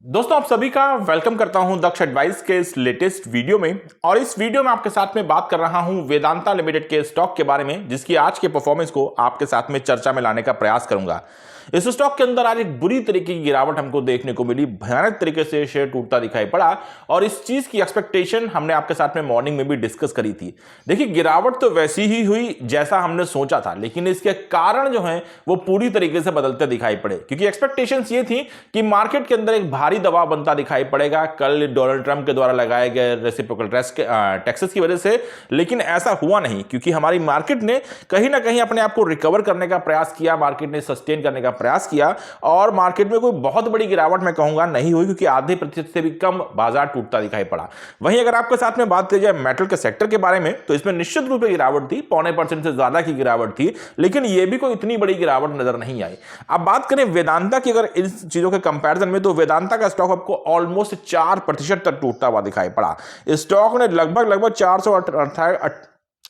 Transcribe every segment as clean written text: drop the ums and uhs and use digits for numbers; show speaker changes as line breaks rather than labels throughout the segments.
दोस्तों आप सभी का वेलकम करता हूं दक्ष एडवाइस के इस लेटेस्ट वीडियो में। और इस वीडियो में आपके साथ में बात कर रहा हूं वेदांता लिमिटेड के स्टॉक के बारे में, जिसकी आज के परफॉर्मेंस को आपके साथ में चर्चा में लाने का प्रयास करूंगा। इस स्टॉक के अंदर आज एक बुरी तरीके की गिरावट हमको देखने को मिली, भयानक तरीके से शेयर टूटता दिखाई पड़ा और इस चीज की एक्सपेक्टेशन हमने आपके साथ में मॉर्निंग में भी डिस्कस करी थी। देखिए, गिरावट तो वैसी ही हुई जैसा हमने सोचा था, लेकिन इसके कारण जो है वो पूरी तरीके से बदलते दिखाई पड़े, क्योंकि एक्सपेक्टेशंस ये थी कि मार्केट के अंदर एक भारी दबाव बनता दिखाई पड़ेगा कल डोनाल्ड ट्रंप के द्वारा लगाए गए रेसिप्रोकल टैक्सेस की वजह से। लेकिन ऐसा हुआ नहीं, क्योंकि हमारी मार्केट ने कहीं ना कहीं अपने आप को रिकवर करने का प्रयास किया, मार्केट ने सस्टेन करने का प्रयास किया और मार्केट में कोई बहुत बड़ी गिरावट मैं कहूंगा नहीं हुई, क्योंकि आधे प्रतिशत से भी कम बाजार टूटता दिखाई पड़ा। वहीं अगर आपके साथ में बात की जाए मेटल के सेक्टर के बारे में, तो इसमें निश्चित रूप से गिरावट थी, 0.25% से ज्यादा की गिरावट थी, लेकिन यह भी कोई इतनी बड़ी गिरावट नजर नहीं आई। अब बात करें वेदांता की, अगर इन चीजों के कंपैरिजन में, तो वेदांता का स्टॉक आपको ऑलमोस्ट 4% तक टूटता हुआ दिखाई पड़ा। स्टॉक ने लगभग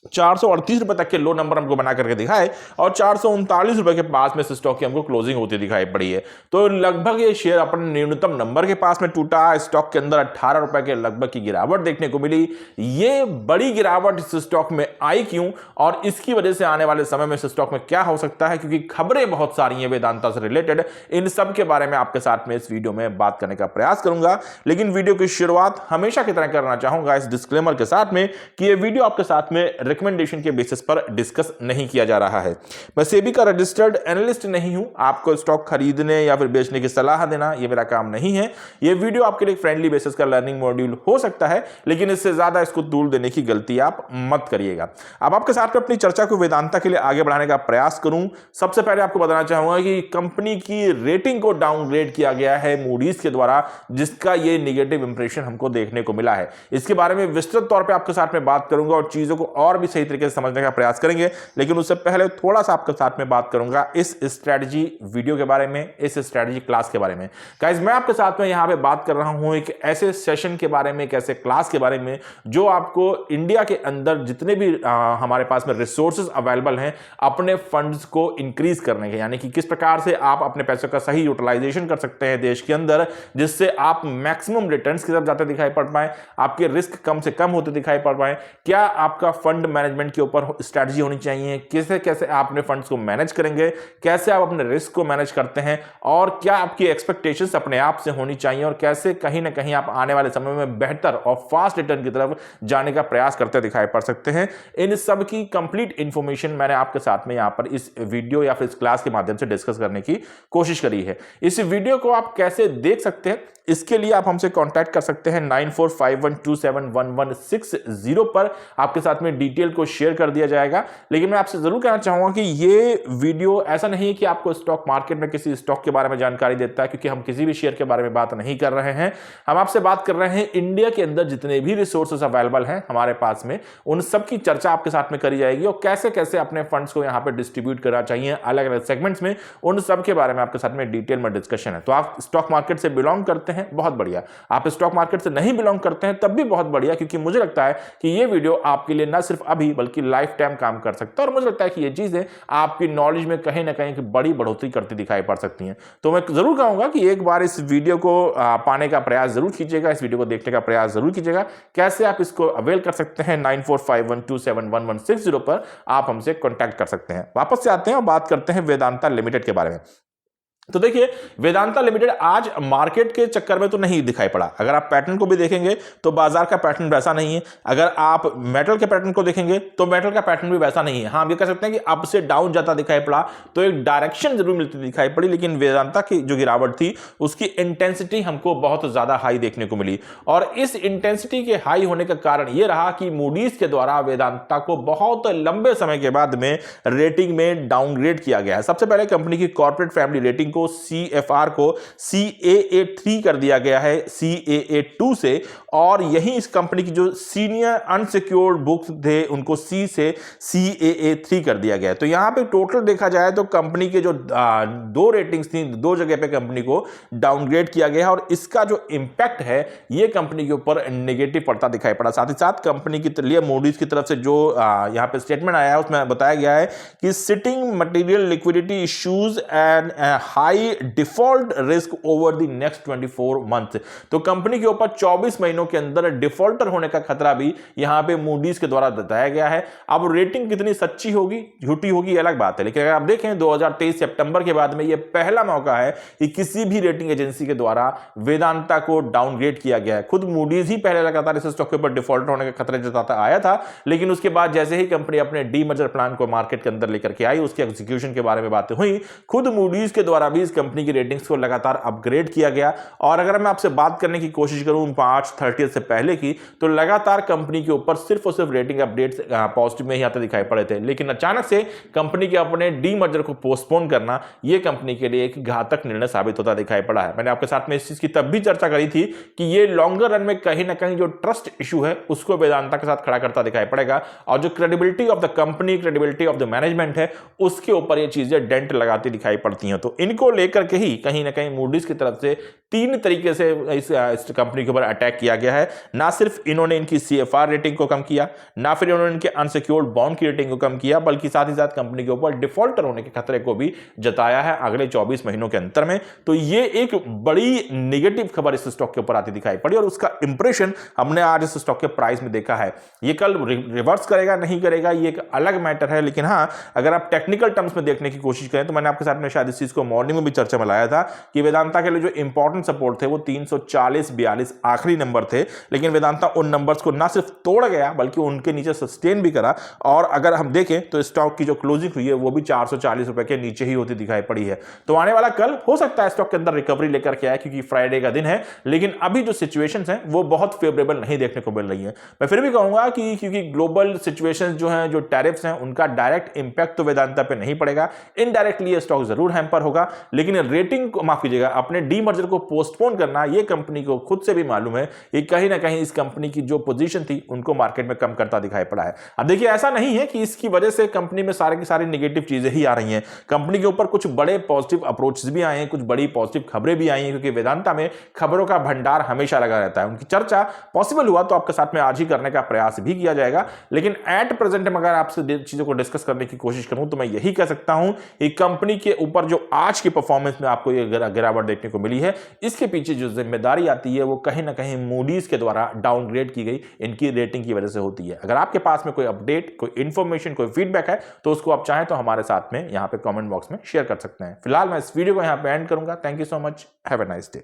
438 रुपए तक के लो नंबर हमको बना करके दिखाए और 439 रुपए के पास में स्टॉक की हमको क्लोजिंग होती दिखाई पड़ी है। तो लगभग ये शेयर अपने न्यूनतम नंबर के पास में टूटा। स्टॉक के अंदर 18 रुपए के लगभग की गिरावट देखने को मिली। ये बड़ी गिरावट इस स्टॉक में आई क्यों और इसकी वजह से आने वाले समय में इस स्टॉक में क्या हो सकता है, क्योंकि खबरें बहुत सारी हैं वेदांता से रिलेटेड। इन सब के बारे में आपके साथ में इस वीडियो में बात करने का प्रयास करूंगा, लेकिन वीडियो की शुरुआत हमेशा की तरह करना चाहूंगा इस डिस्क्लेमर के साथ में कि यह वीडियो आपके साथ में रिकमेंडेशन के बेसिस पर डिस्कस नहीं किया जा रहा है। मैं सेबी का रजिस्टर्ड एनालिस्ट नहीं हूं, आपको स्टॉक खरीदने या फिर बेचने की सलाह देना यह मेरा काम नहीं है। यह वीडियो आपके लिए फ्रेंडली बेसिस का लर्निंग मॉड्यूल हो सकता है, लेकिन इससे ज्यादा इसको तूल देने की गलती आप मत करिएगा। अब आपके साथ में अपनी चर्चा को वेदांता के लिए आगे बढ़ाने का प्रयास करूं। सबसे पहले आपको बताना चाहूंगा कि कंपनी की रेटिंग को डाउनग्रेड किया गया है मूडीज के द्वारा, जिसका यह नेगेटिव इंप्रेशन हमको देखने को मिला है। इसके बारे में विस्तृत तौर पर आपके साथ में बात करूंगा और चीजों को और भी सही तरीके से समझने का प्रयास करेंगे, लेकिन उससे पहले थोड़ा सा आपके साथ में बात करूंगा इस स्ट्रेटजी वीडियो के बारे में, इस स्ट्रेटजी क्लास के बारे में। गाइस, मैं आपके साथ में यहां पे बात कर रहा हूं एक ऐसे सेशन के बारे में, एक ऐसे क्लास के बारे में जो आपको इंडिया के अंदर जितने भी हमारे पास में रिसोर्सेज अवेलेबल हैं अपने फंड्स को इंक्रीज करने के, यानी कि किस प्रकार से आप अपने पैसों का सही यूटिलाइजेशन कर सकते हैं देश के अंदर, जिससे आप मैक्सिमम रिटर्न्स की तरफ जाते दिखाई पड़ पाए, आपके रिस्क कम से कम होते दिखाई पड़ पाए। क्या आपका फंड मैनेजमेंट के ऊपर स्ट्रेटजी होनी चाहिए, कैसे कैसे आप अपने फंड्स को मैनेज करेंगे, कैसे आप अपने रिस्क को मैनेज करते हैं, और क्या आपकी एक्सपेक्टेशंस अपने आप से होनी चाहिए, और कैसे कहीं ना कहीं आप आने वाले समय में बेहतर और फास्ट रिटर्न की तरफ जाने का प्रयास करते दिखाई पड़ सकते हैं। इन सब की कंप्लीट इंफॉर्मेशन मैंने आपके साथ में यहां पर इस वीडियो या फिर इस क्लास के माध्यम से डिस्कस करने की कोशिश करी है। इस वीडियो को आप कैसे देख सकते हैं, इसके लिए आप हमसे कांटेक्ट कर सकते हैं 9451271160 पर। आपके साथ में डिटेल को शेयर कर दिया जाएगा। लेकिन मैं आपसे जरूर कहना चाहूंगा कि ये वीडियो ऐसा नहीं है कि आपको स्टॉक मार्केट में किसी स्टॉक के बारे में जानकारी देता है, क्योंकि हम किसी भी शेयर के बारे में बात नहीं कर रहे हैं। हम आपसे बात कर रहे हैं इंडिया के अंदर जितने भी रिसोर्सेज अवेलेबल हैं हमारे पास में, उन सब की चर्चा आपके साथ में करी जाएगी और कैसे कैसे अपने फंड्स को यहां पर डिस्ट्रीब्यूट करना चाहिए अलग अलग सेगमेंट्स में, उन सब के बारे में आपके साथ में डिटेल में डिस्कशन है। तो आप स्टॉक मार्केट से बिलोंग करते हैं, बहुत बढ़िया। आप स्टॉक मार्केट से नहीं बिलोंग करते हैं, तब भी बहुत बढ़िया, क्योंकि मुझे लगता है कि ये वीडियो आपके लिए ना सिर्फ अभी बल्कि लाइफ टाइम काम कर सकता है और मुझे लगता है कि ये चीजें आपकी नॉलेज में कहीं ना कहीं बड़ी बढ़ोतरी करती दिखाई पड़ सकती हैं। तो मैं जरूर कहूंगा कि एक बार इस वीडियो को पाने का प्रयास जरूर कीजिएगा, इस वीडियो को देखने का प्रयास जरूर कीजिएगा। कैसे आप इसको अवेल कर सकते हैं, 9451271160 पर आप हमसे कॉन्टैक्ट कर सकते हैं। वापस से आते हैं और बात करते हैं वेदांता लिमिटेड के बारे में। तो देखिए, वेदांता लिमिटेड आज मार्केट के चक्कर में तो नहीं दिखाई पड़ा। अगर आप पैटर्न को भी देखेंगे तो बाजार का पैटर्न वैसा नहीं है। अगर आप मेटल के पैटर्न को देखेंगे तो मेटल का पैटर्न भी वैसा नहीं है। हाँ, हम ये कह सकते हैं कि अप से डाउन जाता दिखाई पड़ा, तो एक डायरेक्शन जरूर मिलती दिखाई पड़ी, लेकिन वेदांता की जो गिरावट थी उसकी इंटेंसिटी हमको बहुत ज्यादा हाई देखने को मिली। और इस इंटेंसिटी के हाई होने का कारण यह रहा कि मूडीज के द्वारा वेदांता को बहुत लंबे समय के बाद में रेटिंग में डाउनग्रेड किया गया है। सबसे पहले कंपनी की कॉर्पोरेट फैमिली रेटिंग को CFR को CAA3 कर दिया गया है CAA2 से, और यही इस कंपनी की जो सीनियर अनसिक्योर्ड बुक्स थे उनको C से CAA3 कर दिया गया है। तो यहां पे टोटल देखा जाए तो कंपनी के जो दो रेटिंग्स थी, दो जगह पे कंपनी को डाउनग्रेड किया गया है और इसका जो इंपैक्ट है ये कंपनी के ऊपर नेगेटिव पड़ता दिखाई पड़ा। साथ ही साथ कंपनी के लिए मूडीज की तरफ से जो यहां पे स्टेटमेंट आया है उसमें बताया गया है कि sitting material liquidity issues and high high default risk over the next 24 month. तो कंपनी के ऊपर 24 महीनों के अंदर डिफॉल्टर होने का खतरा भी यहां पे मूडीज के द्वारा बताया गया है। अब रेटिंग कितनी सच्ची होगी झूठी होगी अलग बात है, लेकिन अगर आप देखें 2023 सितंबर के बाद में यह पहला मौका है कि किसी भी रेटिंग एजेंसी के द्वारा वेदांता को डाउनग्रेड किया गया है। खुद मूडीज ही पहले लगातार इस स्टॉक के ऊपर डिफॉल्ट होने का खतरा जताता आया था, लेकिन उसके बाद जैसे ही कंपनी अपने डीमर्जर प्लान को मार्केट के अंदर लेकर के आई, उसके एग्जीक्यूशन के बारे में बातें हुई, खुद मूडीज के द्वारा भी इस कंपनी की रेटिंग्स को लगातार अपग्रेड किया गया। और अगर मैं आपसे बात करने की कोशिश करूं 5/30 से पहले की, तो लगातार कंपनी के ऊपर सिर्फ और सिर्फ रेटिंग अपडेट्स पॉजिटिव में ही आते दिखाई पड़े थे, लेकिन अचानक से कंपनी के अपने डीमर्जर को पोस्टपोन करना यह कंपनी के लिए एक घातक निर्णय साबित होता दिखाई पड़ा है। मैंने आपके साथ में इस चीज की तब भी चर्चा करी थी कि ये लॉन्गर रन में कहीं ना कहीं जो ट्रस्ट इशू है उसको वेदांता के साथ खड़ा करता दिखाई पड़ेगा, और जो credibility of the company, credibility of the management है, उसके ऊपर ये चीजें डेंट लगाती दिखाई पड़ती हैं। तो इनको लेकर के ही कहीं ना कहीं मूडीज की तरफ से 3 तरीके से इस कंपनी के ऊपर अटैक किया गया है। ना सिर्फ इन्होंने इनकी CFR रेटिंग को कम किया, ना फिर इन्होंने इनके अनसिक्योर्ड बॉन्ड की रेटिंग को कम किया, बल्कि साथ ही साथ कंपनी के ऊपर डिफॉल्टर होने के खतरे को भी जताया है अगले 24 महीनों के अंतर में। तो ये एक बड़ी नेगेटिव खबर इस स्टॉक के ऊपर आती दिखाई पड़ी, और उसका इंप्रेशन हमने आज इस स्टॉक के प्राइस में देखा है। ये कल रिवर्स करेगा नहीं करेगा ये एक अलग मैटर है, लेकिन हाँ, अगर आप टेक्निकल टर्म्स में देखने की कोशिश करें तो मैंने आपके साथ में शायद इस चीज को मॉर्निंग में भी चर्चा में लाया था कि वेदांता के लिए जो इंपॉर्टेंट सपोर्ट थे वो 340-42 आखिरी नंबर थे, लेकिन वेदांता उन नंबर्स को ना सिर्फ तोड़ गया बल्कि उनके नीचे सस्टेन भी करा। और अगर हम देखें तो स्टॉक की जो क्लोजिंग हुई है वो भी 440 रुपए के नीचे ही होती दिखाई पड़ी है। तो आने वाला कल हो सकता है स्टॉक के अंदर रिकवरी लेकर के आए, क्योंकि फ्राइडे का दिन है, लेकिन अभी जो सिचुएशंस हैं वो बहुत फेवरेबल नहीं देखने को मिल रही है। मैं फिर भी कहूंगा कि क्योंकि ग्लोबल सिचुएशंस जो हैं, जो टैरिफ्स हैं, उनका डायरेक्ट इंपैक्ट तो वेदांता पे नहीं पड़ेगा, इनडायरेक्टली ये स्टॉक जरूर हैम्पर होगा, लेकिन रेटिंग को माफ कीजिएगा, अपने डीमर्जर को पोस्टपोन करना ये कंपनी को खुद से भी मालूम है कि कहीं ना कहीं इस कंपनी की जो पोजीशन थी उनको मार्केट में कम करता दिखाई पड़ा है। अब देखिए, ऐसा नहीं है कि इसकी वजह से कंपनी में सारे की सारी नेगेटिव चीजें ही आ रही हैं। कंपनी के ऊपर कुछ बड़े पॉजिटिव अप्रोचेस भी आए हैं, कुछ बड़ी पॉजिटिव खबरें भी आई हैं, क्योंकि वेदांता में खबरों का भंडार हमेशा लगा रहता है। उनकी चर्चा पॉसिबल हुआ तो आपके साथ में आज ही करने का प्रयास भी किया जाएगा, लेकिन एट प्रेजेंट में अगर आपसे चीजों को डिस्कस करने की कोशिश करूं तो मैं यही कह सकता हूं कि कंपनी के ऊपर जो आज की परफॉर्मेंस में आपको ये गिरावट देखने को मिली है, इसके पीछे जो जिम्मेदारी आती है वो कहीं ना कहीं मूडीज के द्वारा डाउनग्रेड की गई इनकी रेटिंग की वजह से होती है। अगर आपके पास में कोई अपडेट, कोई इंफॉर्मेशन, कोई फीडबैक है तो उसको आप चाहें तो हमारे साथ में यहां पे कमेंट बॉक्स में शेयर कर सकते हैं। फिलहाल मैं इस वीडियो को यहां पे एंड करूंगा। Thank you so much, have a nice day.